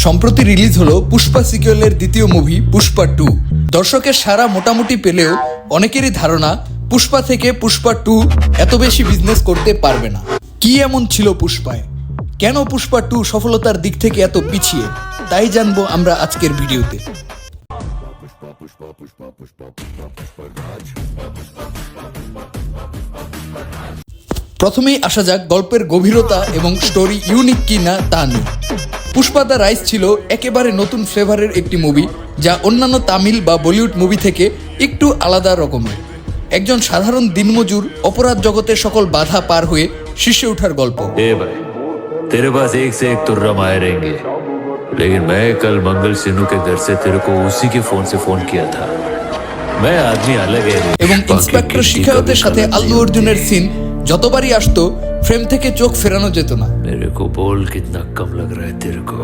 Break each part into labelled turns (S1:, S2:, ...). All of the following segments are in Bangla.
S1: সম্প্রতি রিলিজ হলো পুষ্পা সিকুয়েলের দ্বিতীয় মুভি পুষ্পা 2। দর্শকের সাড়া মোটামুটি পেলেও অনেকেরই ধারণা পুষ্পা থেকে পুষ্পা 2 এত বেশি বিজনেস করতে পারবে না। কি এমন ছিল পুষ্পায়, কেন পুষ্পা 2 সফলতার দিক থেকে এত পিছিয়ে, তাই জানবো আমরা আজকের ভিডিওতে। প্রথমেই আসা যাক গল্পের গভীরতা এবং স্টোরি ইউনিক কিনা তা নিয়ে। পুষ্পা দ্য রাইজ ছিল একেবারে নতুন ফ্লেভারের একটি মুভি, যা অন্যান্য তামিল বা বলিউড মুভি থেকে একটু আলাদা রকমের। একজন সাধারণ দিনমজুর অপরাধ জগতের সকল বাধা পার হয়ে শীর্ষে ওঠার গল্প।
S2: तेरे पास एक से एक तुर्रा माए रहेंगे, लेकिन मैं कल मंगल सिन्नू के घर से तेरे को उसी के फोन से फोन किया था। मैं आदमी अलग है।
S1: এবং ইন্সপেক্টর শিখায়তের সাথে আল্লু অর্জুনের সিন যতবারই আসতো ফ্রেম থেকে চোখ ফেরানো যেত না।
S2: मेरे को बोल कितना कम लग रहा है तेरे को,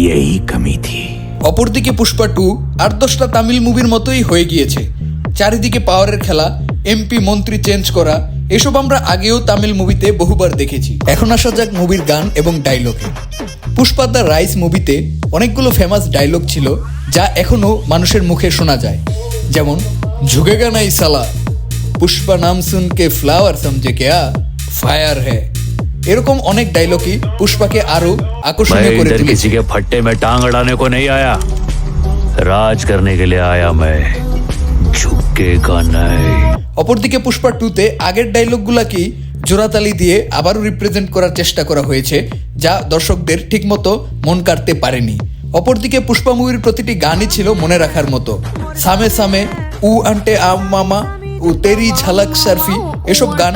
S2: यही कमी थी।
S1: অপরদিকে পুষ্পা 2 8-10টা তামিল মুভির মতোই হয়ে গিয়েছে। চারিদিকে পাওয়ারের খেলা, এমপি মন্ত্রী চেঞ্জ করা, এসব আমরা আগেও তামিল মুভিতে বহুবার দেখেছি। এখন আসা যাক মুভির গান এবং ডায়লগে। পুষ্পা দ্য রাইজ মুভিতে অনেকগুলো ফেমাস ডায়লগ ছিল যা এখনো মানুষের মুখে শোনা যায়, যেমন ঝুঁকেগা নাই সালা, পুষ্পা নাম শুনকে ফ্লাওয়ার সমঝে কেয়া, ফায়ার হ্যায়। এরকম অনেক ডায়লগই পুষ্পাকে আরো আকর্ষণীয় করে তুলেছে।
S2: किसी के फट्टे में टांग अड़ाने को नहीं आया, राज करने के लिए आया मैं, झुकेगा नहीं।
S1: অপরদিকে পুষ্পা 2-তে আগের ডায়লগগুলোকেই জোড়াতালি দিয়ে আবারও রিপ্রেজেন্ট করার চেষ্টা করা হয়েছে, যা দর্শকদের ঠিকমতো মন কাড়তে পারেনি। অপরদিকে পুষ্পা মুভির প্রতিটি গানই ছিল মনে রাখার মতো। সামে সামে, উ আন্টে আম মামা, ও তেরি ঝালাক সার্ফি, এসব গান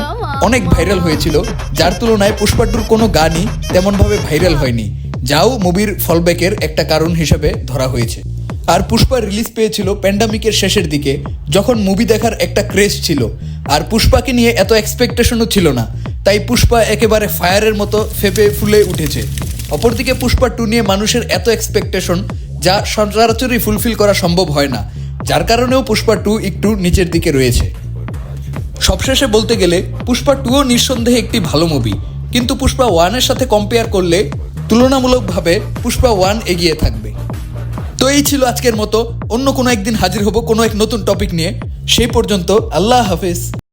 S1: অনেক ভাইরাল হয়েছিল, যার তুলনায় পুষ্পা 2-র কোনো গানই তেমনভাবে ভাইরাল হয়নি, যাও মুভির ফলব্যাকের একটা কারণ হিসেবে ধরা হয়েছে। আর পুষ্পা রিলিজ পেয়েছিল প্যান্ডামিকের শেষের দিকে, যখন মুভি দেখার একটা ক্রেজ ছিল, আর পুষ্পাকে নিয়ে এত এক্সপেকটেশনও ছিল না, তাই পুষ্পা একেবারে ফায়ারের মতো ফেপে ফুলে উঠেছে। অপরদিকে পুষ্পা 2 নিয়ে মানুষের এত এক্সপেকটেশন, যা সচরাচরই ফুলফিল করা সম্ভব হয় না, যার কারণেও পুষ্পা 2 একটু নিচের দিকে রয়েছে। সবশেষে বলতে গেলে পুষ্পা 2ও নিঃসন্দেহে একটি ভালো মুভি, কিন্তু পুষ্পা 1-এর সাথে কম্পেয়ার করলে তুলনামূলকভাবে পুষ্পা 1 এগিয়ে থাকবে। তো এই ছিল আজকের মতো। অন্য কোনো একদিন হাজির হব কোনো এক নতুন টপিক নিয়ে। সেই পর্যন্ত আল্লাহ হাফেজ।